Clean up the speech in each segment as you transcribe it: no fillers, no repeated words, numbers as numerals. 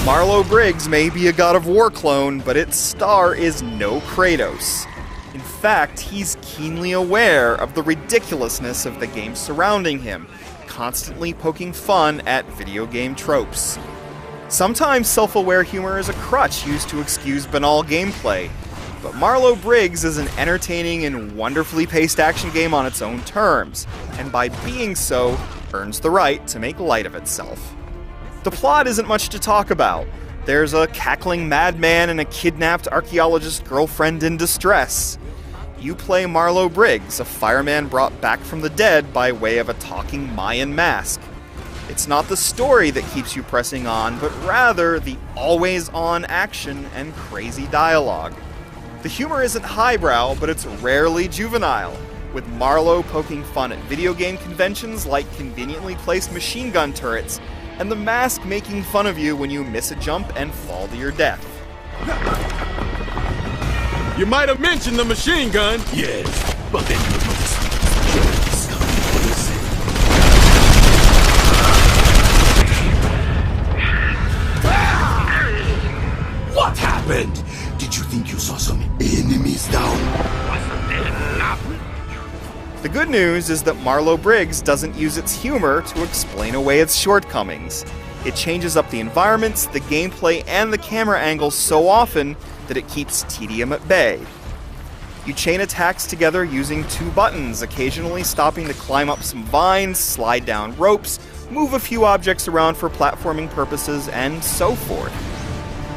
Marlow Briggs may be a God of War clone, but its star is no Kratos. In fact, he's keenly aware of the ridiculousness of the game surrounding him, constantly poking fun at video game tropes. Sometimes self-aware humor is a crutch used to excuse banal gameplay, but Marlow Briggs is an entertaining and wonderfully paced action game on its own terms, and by being so, earns the right to make light of itself. The plot isn't much to talk about. There's a cackling madman and a kidnapped archaeologist girlfriend in distress. You play Marlow Briggs, a fireman brought back from the dead by way of a talking Mayan mask. It's not the story that keeps you pressing on, but rather the always-on action and crazy dialogue. The humor isn't highbrow, but it's rarely juvenile, with Marlow poking fun at video game conventions like conveniently placed machine gun turrets, and the mask making fun of you when you miss a jump and fall to your death. You might have mentioned the machine gun. Yes, but then you noticed what happened? Did you think you saw some enemies down? Wasn't enough. The good news is that Marlow Briggs doesn't use its humor to explain away its shortcomings. It changes up the environments, the gameplay, and the camera angles so often that it keeps tedium at bay. You chain attacks together using 2 buttons, occasionally stopping to climb up some vines, slide down ropes, move a few objects around for platforming purposes, and so forth.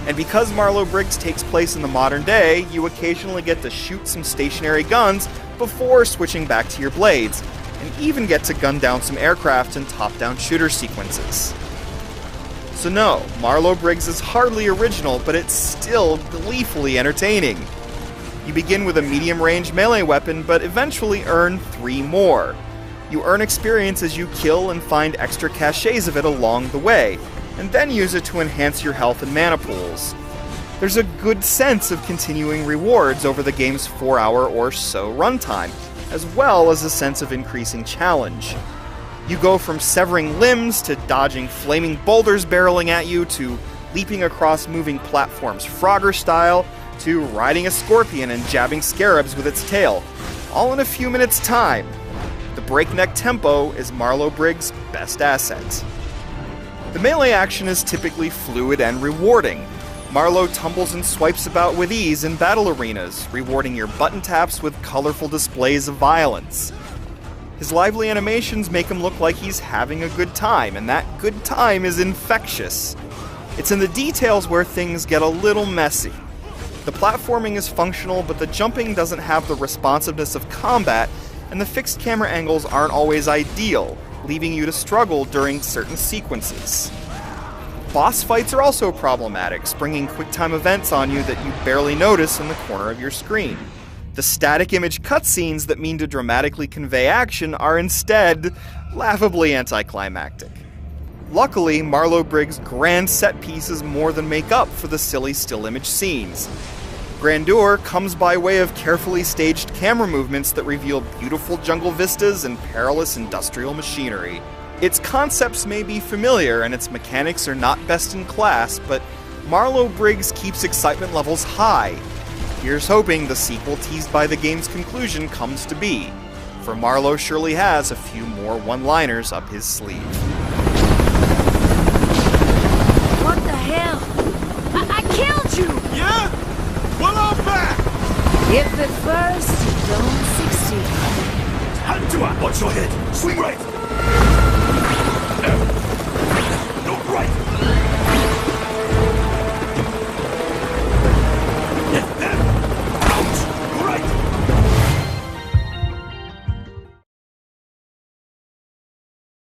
And because Marlow Briggs takes place in the modern day, you occasionally get to shoot some stationary guns before switching back to your blades, and even get to gun down some aircraft in top-down shooter sequences. So no, Marlow Briggs is hardly original, but it's still gleefully entertaining. You begin with a medium-range melee weapon, but eventually earn 3 more. You earn experience as you kill and find extra caches of it along the way, and then use it to enhance your health and mana pools. There's a good sense of continuing rewards over the game's 4-hour or so runtime, as well as a sense of increasing challenge. You go from severing limbs to dodging flaming boulders barreling at you, to leaping across moving platforms Frogger style, to riding a scorpion and jabbing scarabs with its tail, all in a few minutes' time. The breakneck tempo is Marlow Briggs' best asset. The melee action is typically fluid and rewarding. Marlow tumbles and swipes about with ease in battle arenas, rewarding your button taps with colorful displays of violence. His lively animations make him look like he's having a good time, and that good time is infectious. It's in the details where things get a little messy. The platforming is functional, but the jumping doesn't have the responsiveness of combat, and the fixed camera angles aren't always ideal, leaving you to struggle during certain sequences. Boss fights are also problematic, springing QuickTime events on you that you barely notice in the corner of your screen. The static image cutscenes that mean to dramatically convey action are instead laughably anticlimactic. Luckily, Marlow Briggs' grand set pieces more than make up for the silly still image scenes. Grandeur comes by way of carefully staged camera movements that reveal beautiful jungle vistas and perilous industrial machinery. Its concepts may be familiar and its mechanics are not best in class, but Marlow Briggs keeps excitement levels high. Here's hoping the sequel teased by the game's conclusion comes to be, for Marlow surely has a few more one-liners up his sleeve. What the hell? I killed you! Yeah? Well, I'm back! If at first you don't succeed. Hand to watch your head. Swing right.